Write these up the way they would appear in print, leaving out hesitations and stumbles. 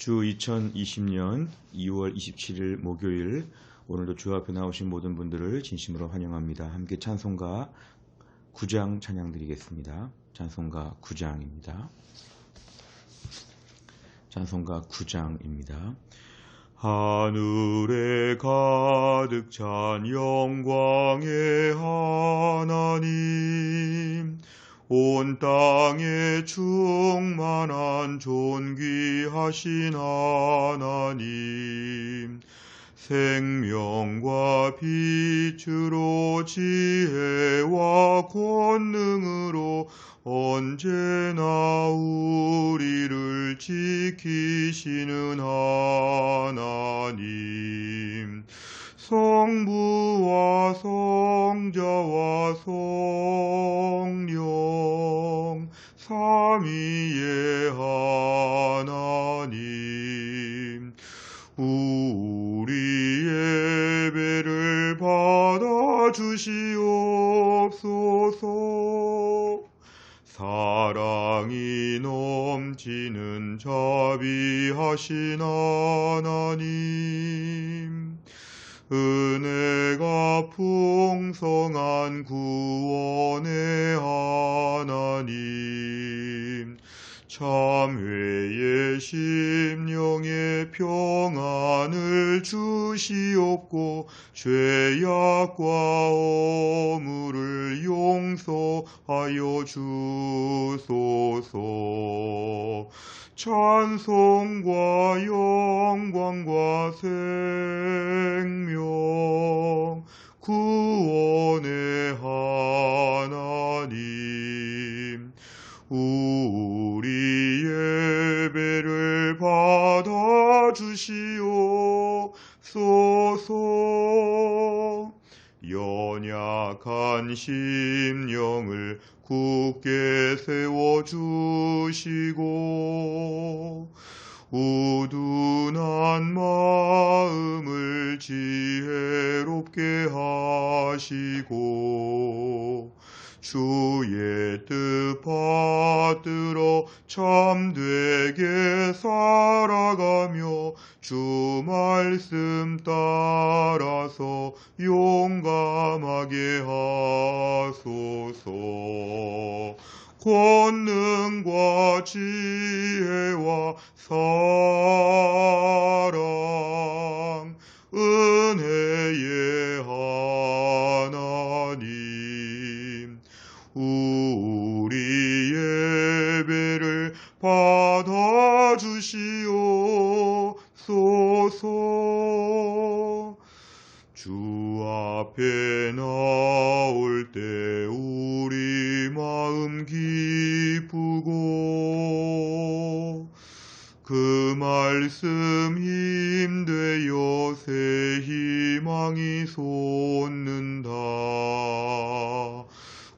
주 2020년 2월 27일 목요일, 오늘도 주 앞에 나오신 모든 분들을 진심으로 환영합니다. 함께 찬송가 9장 찬양 드리겠습니다. 찬송가 9장입니다. 찬송가 9장입니다. 하늘에 가득 찬 영광의 하나님, 온 땅에 충만한 존귀하신 하나님, 생명과 빛으로 지혜와 권능으로 언제나 우리를 지키시는 하나님, 성부와 성자와 성령 삼위의 하나님, 우리 예배를 받아주시옵소서. 사랑이 넘치는 자비하신 하나님, 은혜가 풍성한 구원의 하나님, 참회의 심령의 평안을 주시옵고 죄악과 허물을 용서하여 주소서. 찬송과 영광과 생명 구원의 하나님, 우리 예배를 받아주시옵소서. 연약한 심령을 굳게 세워주시고 우둔한 마음을 지혜롭게 하시고 주의 뜻 받들어 참되게 살아가며 주 말씀 따라서 용감하게 하소서. 권능과 지혜와 사랑 은혜의 하나님, 우리 예배를 받아주시옵소서. 주 앞에 나올 때 우리 마음 기쁘고 그 말씀 힘되어 새 희망이 솟는다.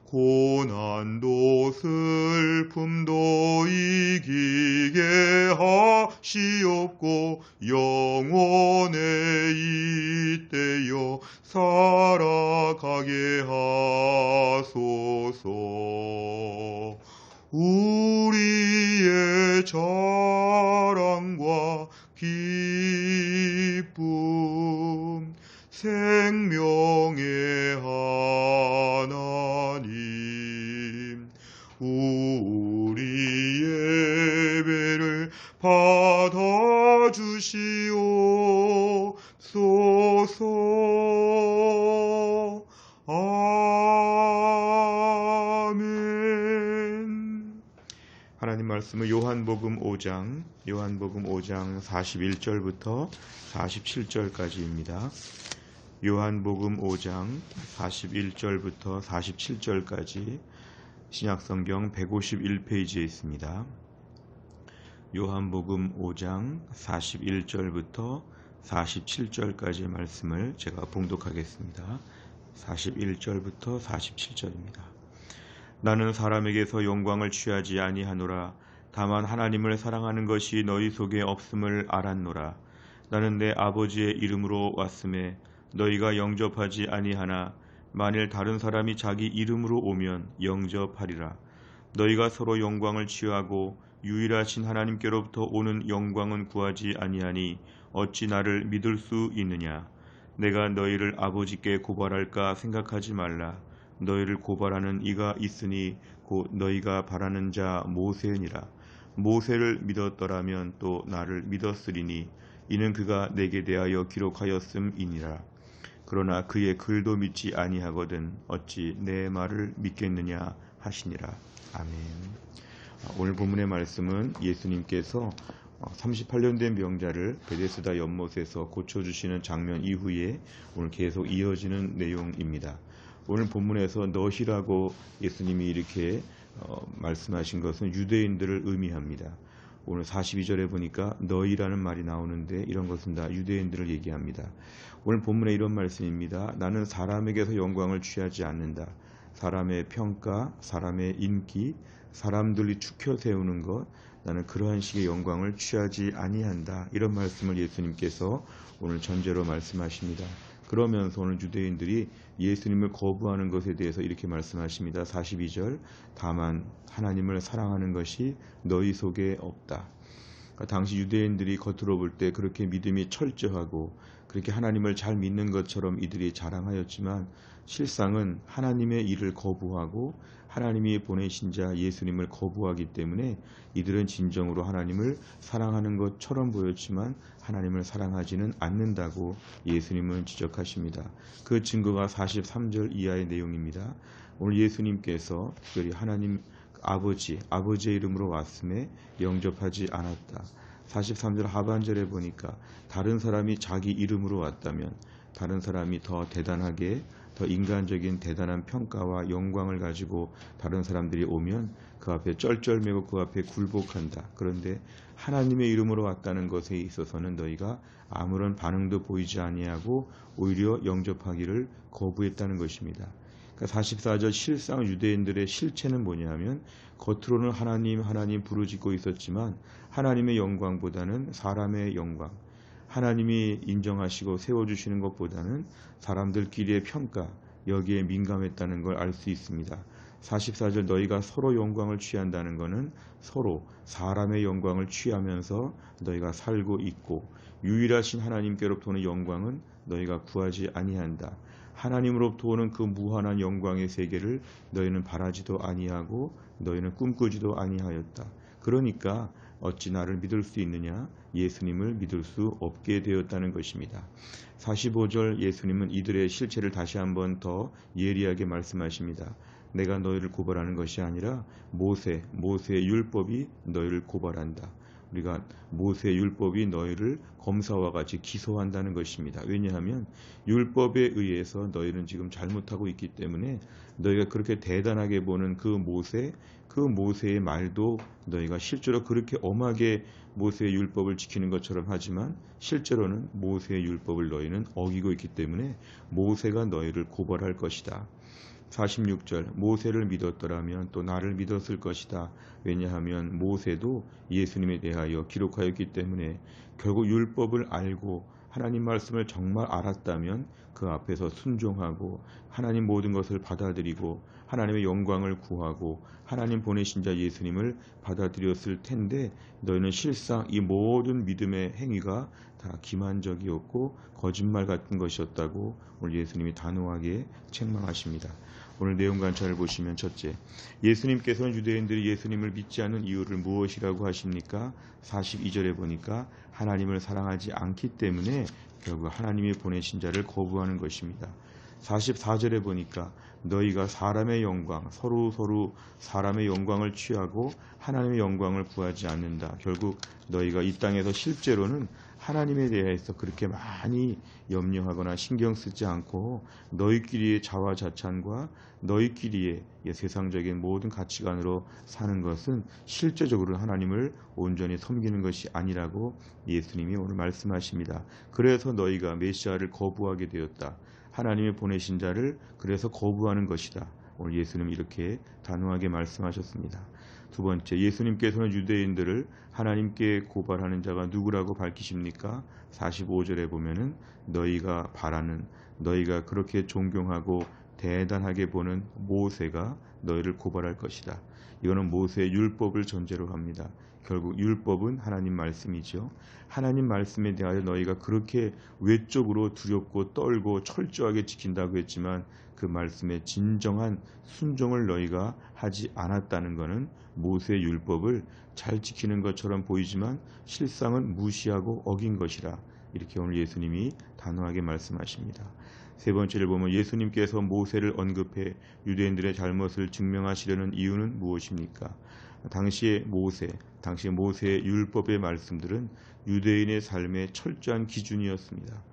고난도 슬픔도 이기게 하시옵고 영원에 잇대어 살아가게 하소서. 우리의 자랑과 기쁨 생명의 하나님, 우리 예배를 받아주시옵소서. 아멘. 하나님 말씀은 요한복음 5장 41절부터 47절까지입니다. 요한복음 5장 41절부터 47절까지 신약성경 151페이지에 있습니다. 요한복음 5장 41절부터 47절까지의 말씀을 제가 봉독하겠습니다. 41절부터 47절입니다. 나는 사람에게서 영광을 취하지 아니하노라. 다만 하나님을 사랑하는 것이 너희 속에 없음을 알았노라. 나는 내 아버지의 이름으로 왔음에 너희가 영접하지 아니하나 만일 다른 사람이 자기 이름으로 오면 영접하리라. 너희가 서로 영광을 취하고 유일하신 하나님께로부터 오는 영광은 구하지 아니하니 어찌 나를 믿을 수 있느냐. 내가 너희를 아버지께 고발할까 생각하지 말라. 너희를 고발하는 이가 있으니 곧 너희가 바라는 자 모세니라. 모세를 믿었더라면 또 나를 믿었으리니 이는 그가 내게 대하여 기록하였음이니라. 그러나 그의 글도 믿지 아니하거든 어찌 내 말을 믿겠느냐 하시니라. 아멘. 오늘 본문의 말씀은 예수님께서 38년 된 병자를 베데스다 연못에서 고쳐주시는 장면 이후에 오늘 계속 이어지는 내용입니다. 오늘 본문에서 너희라고 예수님이 이렇게 말씀하신 것은 유대인들을 의미합니다. 오늘 42절에 보니까 너희라는 말이 나오는데 이런 것은 다 유대인들을 얘기합니다. 오늘 본문에 이런 말씀입니다. 나는 사람에게서 영광을 취하지 않는다. 사람의 평가, 사람의 인기, 사람들이 추켜 세우는 것, 나는 그러한 식의 영광을 취하지 아니한다. 이런 말씀을 예수님께서 오늘 전제로 말씀하십니다. 그러면서 오늘 유대인들이 예수님을 거부하는 것에 대해서 이렇게 말씀하십니다. 42절 다만 하나님을 사랑하는 것이 너희 속에 없다. 그러니까 당시 유대인들이 겉으로 볼 때 그렇게 믿음이 철저하고 그렇게 하나님을 잘 믿는 것처럼 이들이 자랑하였지만 실상은 하나님의 일을 거부하고 하나님이 보내신 자 예수님을 거부하기 때문에 이들은 진정으로 하나님을 사랑하는 것처럼 보였지만 하나님을 사랑하지는 않는다고 예수님은 지적하십니다. 그 증거가 43절 이하의 내용입니다. 오늘 예수님께서 특별히 하나님 아버지의 이름으로 왔음에 영접하지 않았다. 43절 하반절에 보니까 다른 사람이 자기 이름으로 왔다면 다른 사람이 더 대단하게 더 인간적인 대단한 평가와 영광을 가지고 다른 사람들이 오면 그 앞에 쩔쩔매고 그 앞에 굴복한다. 그런데 하나님의 이름으로 왔다는 것에 있어서는 너희가 아무런 반응도 보이지 아니하고 오히려 영접하기를 거부했다는 것입니다. 44절 실상 유대인들의 실체는 뭐냐면 겉으로는 하나님 부르짖고 있었지만 하나님의 영광보다는 사람의 영광, 하나님이 인정하시고 세워주시는 것보다는 사람들끼리의 평가, 여기에 민감했다는 걸 알 수 있습니다. 44절 너희가 서로 영광을 취한다는 것은 서로 사람의 영광을 취하면서 너희가 살고 있고 유일하신 하나님께로부터 오는 영광은 너희가 구하지 아니한다. 하나님으로부터 오는 그 무한한 영광의 세계를 너희는 바라지도 아니하고 너희는 꿈꾸지도 아니하였다. 그러니까 어찌 나를 믿을 수 있느냐? 예수님을 믿을 수 없게 되었다는 것입니다. 45절 예수님은 이들의 실체를 다시 한번 더 예리하게 말씀하십니다. 내가 너희를 고발하는 것이 아니라 모세의 율법이 너희를 고발한다. 우리가 모세의 율법이 너희를 검사와 같이 기소한다는 것입니다. 왜냐하면 율법에 의해서 너희는 지금 잘못하고 있기 때문에 너희가 그렇게 대단하게 보는 그 모세의 말도 너희가 실제로 그렇게 엄하게 모세의 율법을 지키는 것처럼 하지만 실제로는 모세의 율법을 너희는 어기고 있기 때문에 모세가 너희를 고발할 것이다. 46절 모세를 믿었더라면 또 나를 믿었을 것이다. 왜냐하면 모세도 예수님에 대하여 기록하였기 때문에 결국 율법을 알고 하나님 말씀을 정말 알았다면 그 앞에서 순종하고 하나님 모든 것을 받아들이고 하나님의 영광을 구하고 하나님 보내신 자 예수님을 받아들였을 텐데 너희는 실상 이 모든 믿음의 행위가 다 기만적이었고 거짓말 같은 것이었다고 오늘 예수님이 단호하게 책망하십니다. 오늘 내용 관찰을 보시면 첫째, 예수님께서는 유대인들이 예수님을 믿지 않는 이유를 무엇이라고 하십니까? 42절에 보니까 하나님을 사랑하지 않기 때문에 결국 하나님이 보내신 자를 거부하는 것입니다. 44절에 보니까 너희가 사람의 영광, 서로 사람의 영광을 취하고 하나님의 영광을 구하지 않는다. 결국 너희가 이 땅에서 실제로는 하나님에 대해서 그렇게 많이 염려하거나 신경 쓰지 않고 너희끼리의 자화자찬과 너희끼리의 세상적인 모든 가치관으로 사는 것은 실제적으로 하나님을 온전히 섬기는 것이 아니라고 예수님이 오늘 말씀하십니다. 그래서 너희가 메시아를 거부하게 되었다. 하나님이 보내신 자를 그래서 거부하는 것이다. 오늘 예수님 이렇게 단호하게 말씀하셨습니다. 두 번째, 예수님께서는 유대인들을 하나님께 고발하는 자가 누구라고 밝히십니까? 45절에 보면은 너희가 바라는, 너희가 그렇게 존경하고 대단하게 보는 모세가 너희를 고발할 것이다. 이거는 모세의 율법을 전제로 합니다. 결국 율법은 하나님 말씀이죠. 하나님 말씀에 대하여 너희가 그렇게 외적으로 두렵고 떨고 철저하게 지킨다고 했지만 그 말씀에 진정한 순종을 너희가 하지 않았다는 것은 모세의 율법을 잘 지키는 것처럼 보이지만 실상은 무시하고 어긴 것이라. 이렇게 오늘 예수님이 단호하게 말씀하십니다. 세 번째를 보면 예수님께서 모세를 언급해 유대인들의 잘못을 증명하시려는 이유는 무엇입니까? 당시의 모세의 율법의 말씀들은 유대인의 삶의 철저한 기준이었습니다.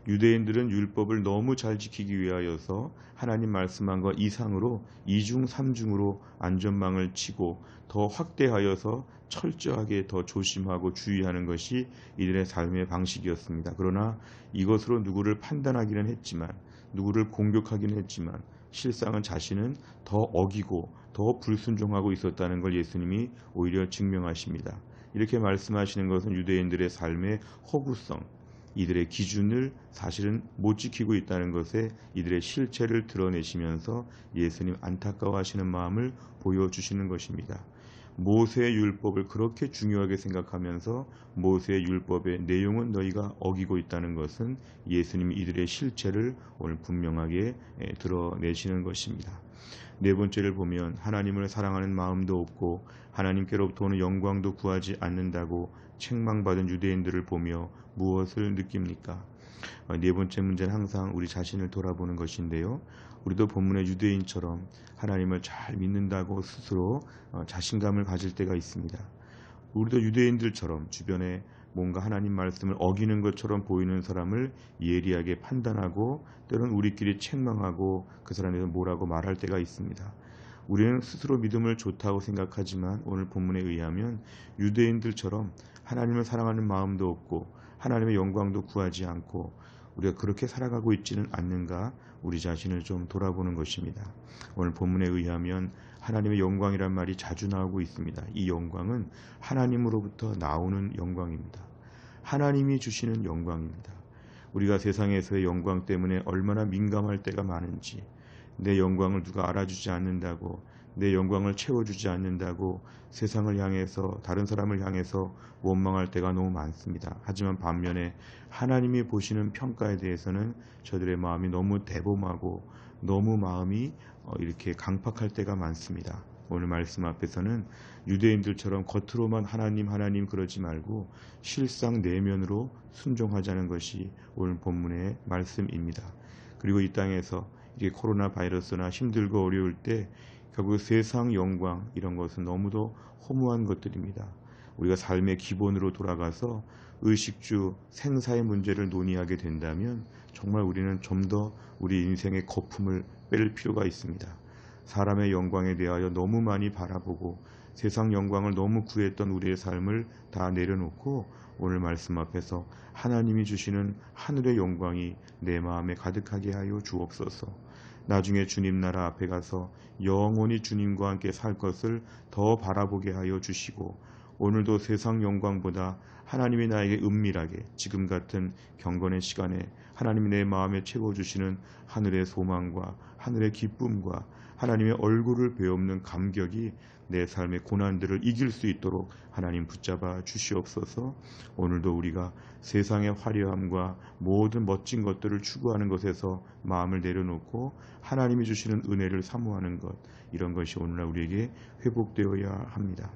유대인들은 율법을 너무 잘 지키기 위하여서 하나님 말씀한 것 이상으로 이중 삼중으로 안전망을 치고 더 확대하여서 철저하게 더 조심하고 주의하는 것이 이들의 삶의 방식이었습니다. 그러나 이것으로 누구를 판단하기는 했지만, 누구를 공격하기는 했지만 실상은 자신은 더 어기고 더 불순종하고 있었다는 걸 예수님이 오히려 증명하십니다. 이렇게 말씀하시는 것은 유대인들의 삶의 허구성, 이들의 기준을 사실은 못 지키고 있다는 것에 이들의 실체를 드러내시면서 예수님 안타까워하시는 마음을 보여주시는 것입니다. 모세의 율법을 그렇게 중요하게 생각하면서 모세의 율법의 내용은 너희가 어기고 있다는 것은 예수님이 이들의 실체를 오늘 분명하게 드러내시는 것입니다. 네 번째를 보면 하나님을 사랑하는 마음도 없고 하나님께로부터 오는 영광도 구하지 않는다고 책망받은 유대인들을 보며 무엇을 느낍니까? 네 번째 문제는 항상 우리 자신을 돌아보는 것인데요. 우리도 본문의 유대인처럼 하나님을 잘 믿는다고 스스로 자신감을 가질 때가 있습니다. 우리도 유대인들처럼 주변에 뭔가 하나님 말씀을 어기는 것처럼 보이는 사람을 예리하게 판단하고 때로는 우리끼리 책망하고 그 사람에 대해서 뭐라고 말할 때가 있습니다. 우리는 스스로 믿음을 좋다고 생각하지만 오늘 본문에 의하면 유대인들처럼 하나님을 사랑하는 마음도 없고 하나님의 영광도 구하지 않고 우리가 그렇게 살아가고 있지는 않는가, 우리 자신을 좀 돌아보는 것입니다. 오늘 본문에 의하면 하나님의 영광이란 말이 자주 나오고 있습니다. 이 영광은 하나님으로부터 나오는 영광입니다. 하나님이 주시는 영광입니다. 우리가 세상에서의 영광 때문에 얼마나 민감할 때가 많은지, 내 영광을 누가 알아주지 않는다고, 내 영광을 채워주지 않는다고 세상을 향해서, 다른 사람을 향해서 원망할 때가 너무 많습니다. 하지만 반면에 하나님이 보시는 평가에 대해서는 저들의 마음이 너무 대범하고 너무 마음이 이렇게 강팍할 때가 많습니다. 오늘 말씀 앞에서는 유대인들처럼 겉으로만 하나님 그러지 말고 실상 내면으로 순종하자는 것이 오늘 본문의 말씀입니다. 그리고 이 땅에서 이게 코로나 바이러스나 힘들고 어려울 때 결국 세상 영광 이런 것은 너무도 허무한 것들입니다. 우리가 삶의 기본으로 돌아가서 의식주 생사의 문제를 논의하게 된다면 정말 우리는 좀 더 우리 인생의 거품을 뺄 필요가 있습니다. 사람의 영광에 대하여 너무 많이 바라보고 세상 영광을 너무 구했던 우리의 삶을 다 내려놓고 오늘 말씀 앞에서 하나님이 주시는 하늘의 영광이 내 마음에 가득하게 하여 주옵소서. 나중에 주님 나라 앞에 가서 영원히 주님과 함께 살 것을 더 바라보게 하여 주시고, 오늘도 세상 영광보다 하나님이 나에게 은밀하게 지금 같은 경건의 시간에 하나님이 내 마음에 채워주시는 하늘의 소망과 하늘의 기쁨과 하나님의 얼굴을 배우는 감격이 내 삶의 고난들을 이길 수 있도록 하나님 붙잡아 주시옵소서. 오늘도 우리가 세상의 화려함과 모든 멋진 것들을 추구하는 것에서 마음을 내려놓고 하나님이 주시는 은혜를 사모하는 것, 이런 것이 오늘날 우리에게 회복되어야 합니다.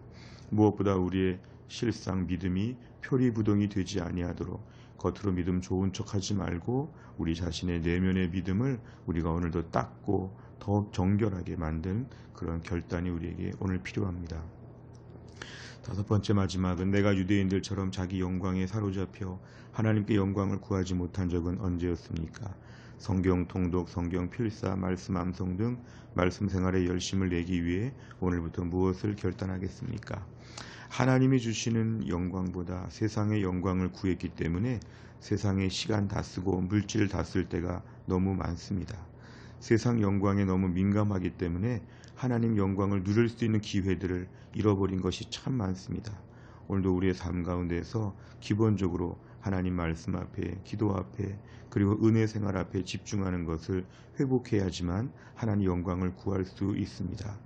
무엇보다 우리의 실상 믿음이 표리부동이 되지 아니하도록 겉으로 믿음 좋은 척하지 말고 우리 자신의 내면의 믿음을 우리가 오늘도 닦고 더 정결하게 만든 그런 결단이 우리에게 오늘 필요합니다. 다섯 번째 마지막은 내가 유대인들처럼 자기 영광에 사로잡혀 하나님께 영광을 구하지 못한 적은 언제였습니까? 성경 통독, 성경 필사, 말씀 암송 등 말씀 생활에 열심을 내기 위해 오늘부터 무엇을 결단하겠습니까? 하나님이 주시는 영광보다 세상의 영광을 구했기 때문에 세상에 시간 다 쓰고 물질 다 쓸 때가 너무 많습니다. 세상 영광에 너무 민감하기 때문에 하나님 영광을 누릴 수 있는 기회들을 잃어버린 것이 참 많습니다. 오늘도 우리의 삶 가운데서 기본적으로 하나님 말씀 앞에, 기도 앞에, 그리고 은혜 생활 앞에 집중하는 것을 회복해야지만 하나님 영광을 구할 수 있습니다.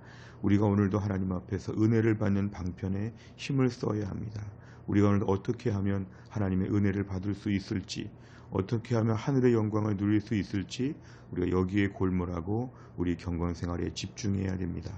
우리가 오늘도 하나님 앞에서 은혜를 받는 방편에 힘을 써야 합니다. 우리가 오늘 어떻게 하면 하나님의 은혜를 받을 수 있을지, 어떻게 하면 하늘의 영광을 누릴 수 있을지 우리가 여기에 골몰하고 우리 경건 생활에 집중해야 됩니다.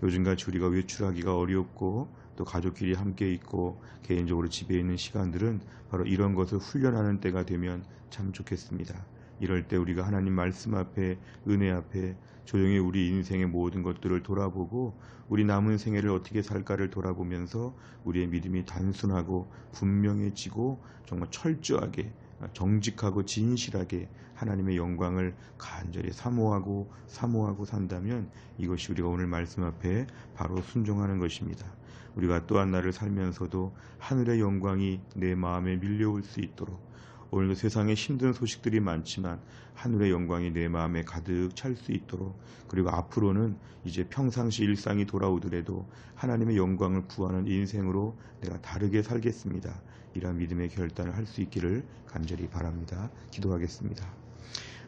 요즘같이 우리가 외출하기가 어렵고 또 가족끼리 함께 있고 개인적으로 집에 있는 시간들은 바로 이런 것을 훈련하는 때가 되면 참 좋겠습니다. 이럴 때 우리가 하나님 말씀 앞에, 은혜 앞에 조용히 우리 인생의 모든 것들을 돌아보고 우리 남은 생애를 어떻게 살까를 돌아보면서 우리의 믿음이 단순하고 분명해지고 정말 철저하게 정직하고 진실하게 하나님의 영광을 간절히 사모하고 산다면 이것이 우리가 오늘 말씀 앞에 바로 순종하는 것입니다. 우리가 또한 날을 살면서도 하늘의 영광이 내 마음에 밀려올 수 있도록, 오늘도 세상에 힘든 소식들이 많지만 하늘의 영광이 내 마음에 가득 찰 수 있도록, 그리고 앞으로는 이제 평상시 일상이 돌아오더라도 하나님의 영광을 구하는 인생으로 내가 다르게 살겠습니다. 이러한 믿음의 결단을 할 수 있기를 간절히 바랍니다. 기도하겠습니다.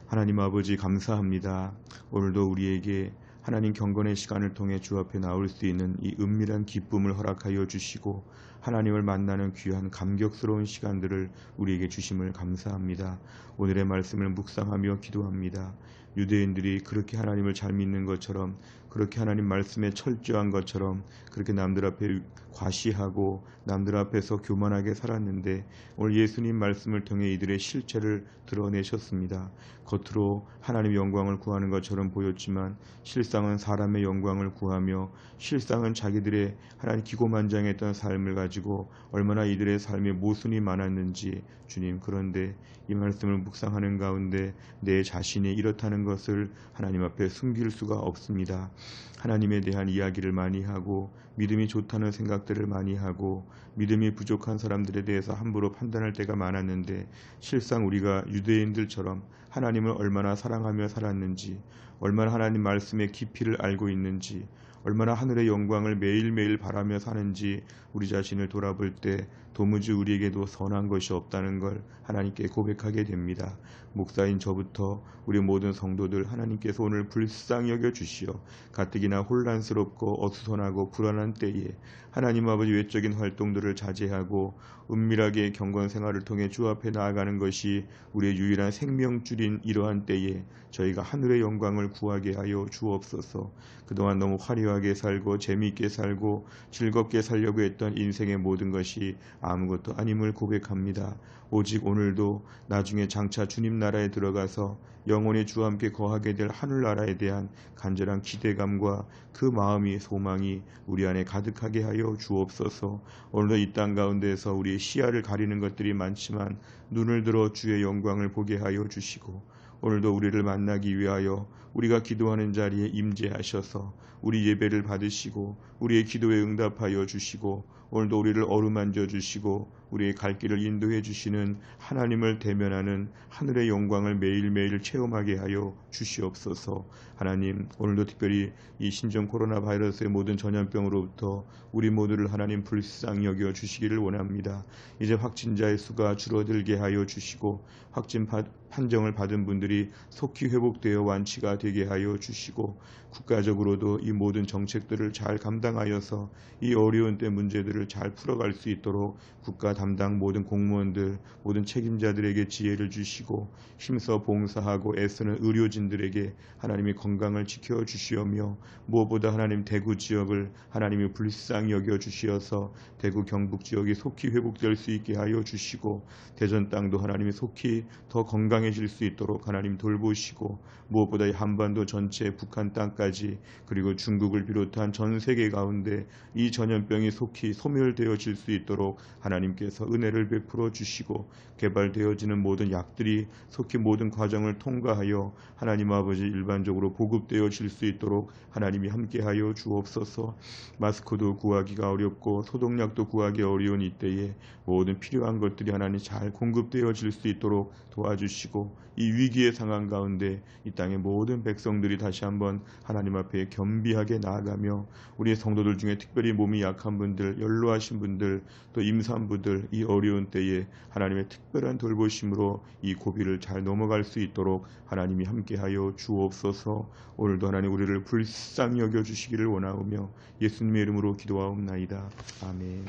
하나님 아버지 감사합니다. 오늘도 우리에게 하나님 경건의 시간을 통해 주 앞에 나올 수 있는 이 은밀한 기쁨을 허락하여 주시고 하나님을 만나는 귀한 감격스러운 시간들을 우리에게 주심을 감사합니다. 오늘의 말씀을 묵상하며 기도합니다. 유대인들이 그렇게 하나님을 잘 믿는 것처럼, 그렇게 하나님 말씀에 철저한 것처럼, 그렇게 남들 앞에 과시하고 남들 앞에서 교만하게 살았는데 오늘 예수님 말씀을 통해 이들의 실체를 드러내셨습니다. 겉으로 하나님의 영광을 구하는 것처럼 보였지만 실상은 사람의 영광을 구하며, 실상은 자기들의 하나님 기고만장했던 삶을 가지고 얼마나 이들의 삶에 모순이 많았는지, 주님, 그런데 이 말씀을 묵상하는 가운데 내 자신이 이렇다는 것을 하나님 앞에 숨길 수가 없습니다. 하나님에 대한 이야기를 많이 하고 믿음이 좋다는 생각들을 많이 하고 믿음이 부족한 사람들에 대해서 함부로 판단할 때가 많았는데, 실상 우리가 유대인들처럼 하나님을 얼마나 사랑하며 살았는지, 얼마나 하나님 말씀의 깊이를 알고 있는지, 얼마나 하늘의 영광을 매일매일 바라며 사는지 우리 자신을 돌아볼 때 도무지 우리에게도 선한 것이 없다는 걸 하나님께 고백하게 됩니다. 목사인 저부터 우리 모든 성도들 하나님께서 오늘 불쌍히 여겨 주시어 가뜩이나 혼란스럽고 어수선하고 불안한 때에 하나님 아버지 외적인 활동들을 자제하고 은밀하게 경건 생활을 통해 주 앞에 나아가는 것이 우리의 유일한 생명줄인 이러한 때에 저희가 하늘의 영광을 구하게 하여 주옵소서. 그동안 너무 화려하게 살고 재미있게 살고 즐겁게 살려고 했던 인생의 모든 것이 아무것도 아님을 고백합니다. 오직 오늘도 나중에 장차 주님 나라에 들어가서 영원히 주와 함께 거하게 될 하늘나라에 대한 간절한 기대감과 그 마음이, 소망이 우리 안에 가득하게 하여 주옵소서. 오늘도 이 땅 가운데에서 우리의 시야를 가리는 것들이 많지만 눈을 들어 주의 영광을 보게 하여 주시고, 오늘도 우리를 만나기 위하여 우리가 기도하는 자리에 임재하셔서 우리 예배를 받으시고 우리의 기도에 응답하여 주시고, 오늘도 우리를 어루만져 주시고 우리의 갈 길을 인도해 주시는 하나님을 대면하는 하늘의 영광을 매일매일 체험하게 하여 주시옵소서. 하나님, 오늘도 특별히 이 신종 코로나 바이러스의 모든 전염병으로부터 우리 모두를 하나님 불쌍히 여겨 주시기를 원합니다. 이제 확진자의 수가 줄어들게 하여 주시고 확진 판정을 받은 분들이 속히 회복되어 완치가 되게 하여 주시고, 국가적으로도 이 모든 정책들을 잘 감당하여서 이 어려운 때 문제들을 잘 풀어갈 수 있도록 국가 담당 모든 공무원들, 모든 책임자들에게 지혜를 주시고 힘써 봉사하고 애쓰는 의료진들에게 하나님의 건강을 지켜주시오며, 무엇보다 하나님 대구 지역을 하나님이 불쌍히 여겨주시어서 대구 경북 지역이 속히 회복될 수 있게 하여 주시고, 대전 땅도 하나님이 속히 더 건강해질 수 있도록 하나님 돌보시고, 무엇보다 이 한반도 전체, 북한 땅까지, 그리고 중국을 비롯한 전 세계 가운데 이 전염병이 속히 소멸되어질 수 있도록 하나님께서 은혜를 베풀어 주시고, 개발되어지는 모든 약들이 속히 모든 과정을 통과하여 하나님 아버지 일반적으로 보급되어질 수 있도록 하나님이 함께하여 주옵소서. 마스크도 구하기가 어렵고 소독약도 구하기 어려운 이때에 모든 필요한 것들이 하나님 잘 공급되어질 수 있도록 도와주시고, 이 위기의 상황 가운데 이 땅의 모든 백성들이 다시 한번 하나님 앞에 겸비하게 나아가며, 우리의 성도들 중에 특별히 몸이 약한 분들, 연로하신 분들, 또 임산부들 이 어려운 때에 하나님의 특별한 돌보심으로 이 고비를 잘 넘어갈 수 있도록 하나님이 함께하여 주옵소서. 오늘도 하나님 우리를 불쌍히 여겨주시기를 원하오며 예수님의 이름으로 기도하옵나이다. 아멘.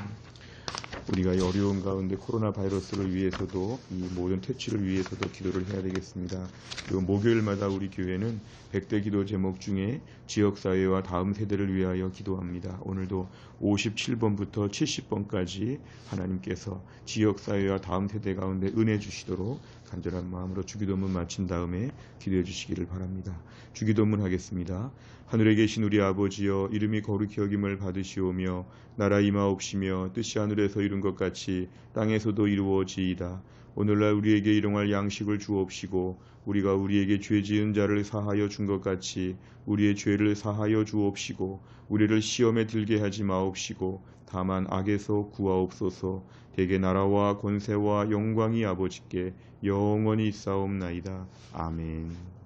우리가 이 어려운 가운데 코로나 바이러스를 위해서도 이 모든 퇴치를 위해서도 기도를 해야 되겠습니다. 그리고 목요일마다 우리 교회는 100대 기도 제목 중에 지역사회와 다음 세대를 위하여 기도합니다. 오늘도 57번부터 70번까지 하나님께서 지역사회와 다음 세대 가운데 은혜 주시도록 간절한 마음으로 주기도문 마친 다음에 기도해 주시기를 바랍니다. 주기도문 하겠습니다. 하늘에 계신 우리 아버지여, 이름이 거룩히 여김을 받으시오며 나라 임하옵시며 뜻이 하늘에서 이룬 것 같이 땅에서도 이루어지이다. 오늘날 우리에게 일용할 양식을 주옵시고 우리가 우리에게 죄 지은 자를 사하여 준 것 같이 우리의 죄를 사하여 주옵시고 우리를 시험에 들게 하지 마옵시고 다만 악에서 구하옵소서. 대개 나라와 권세와 영광이 아버지께 영원히 있사옵나이다. 아멘.